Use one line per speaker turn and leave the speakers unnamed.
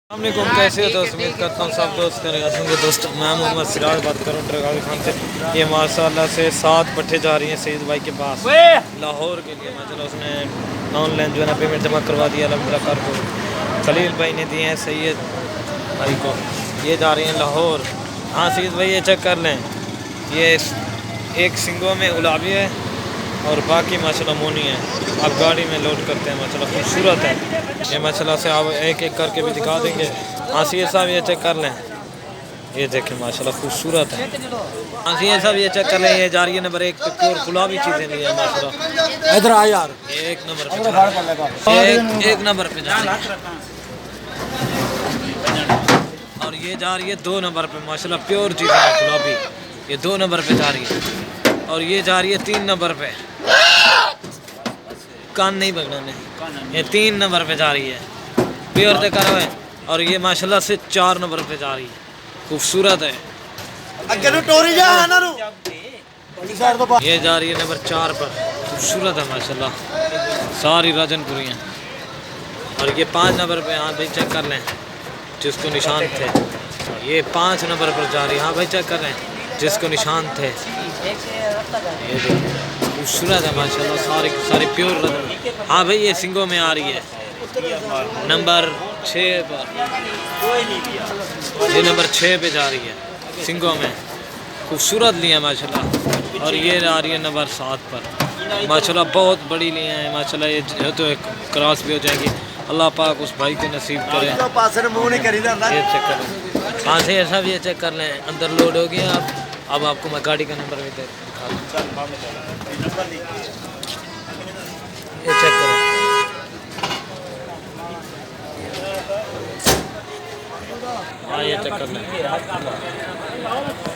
अस्सलामुअलैकुम, कैसे हो दोस्त? उम्मीद करता हूँ सब दोस्त करेगा होंगे। दोस्तों मैं मोहम्मद सिराज बात करूँ ट्रगावी खान से। ये माशाल्लाह से 7 पट्टे जा रही हैं सईद भाई के पास लाहौर के लिए। माशाल्लाह उसने ऑनलाइन जो है ना पेमेंट जमा करवा दिया अलहमदुलिल्लाह कर को। खलील भाई ने दिए हैं सैयद भाई को। ये जा रही हैं लाहौर। हाँ सईद भाई ये चेक कर लें, ये एक सिंगों में गुलाबी है और बाकी माशाल्लाह मोनी है। आप गाड़ी में लोड करते हैं, माशाल्लाह खूबसूरत है ये। माशाल्लाह से आप एक एक करके भी दिखा देंगे। आसिया साहब ये चेक कर लें, ये देखें माशाल्लाह खूबसूरत है। आसिया साहब ये चेक कर लें, ये जा रही है नंबर 1 पे प्योर गुलाबी चीज़ें ली है माशाल्लाह।
इधर आ यार,
एक नंबर पे एक नंबर पे जा रही है। और ये जा रही है 2 नंबर पे माशाल्लाह प्योर चीज़ें गुलाबी, ये 2 नंबर पे जा रही है। और ये जा रही है 3 नंबर पे, कान नहीं बगड़ाने, ये 3 नंबर पे जा रही है प्योर से करो है। और ये माशाल्लाह से 4 नंबर पे जा रही है, खूबसूरत है। ये जा रही है नंबर 4 पर, खूबसूरत है माशाल्लाह सारी राजनपुरी हैं। और ये 5 नंबर पे, हाँ भाई चेक कर लें जिसको निशान थे, ये 5 नंबर पर जा रही है। हाँ भाई चेक कर लें जिसको निशान थे, ये देखिए खूबसूरत है माशाल्लाह सारी सारी प्योर रतन। हाँ भाई ये सिंगों में आ रही है नंबर 6 पर, ये नंबर 6 पे जा रही है सिंगों में, खूबसूरत लिया माशाल्लाह। और ये आ रही है नंबर 7 पर माशाल्लाह, बहुत बड़ी लिए हैं माशाल्लाह। ये तो एक क्रॉस भी हो जाएगी, अल्लाह पाक उस भाई को नसीब करे। ये चेक कर लें, हाँ से ऐसा भी ये चेक कर लें, अंदर लोड हो गया। अब आपको मैं गाड़ी का नंबर भी दिखा दूँ, ये चेक करें। हाँ ये चेक कर लें।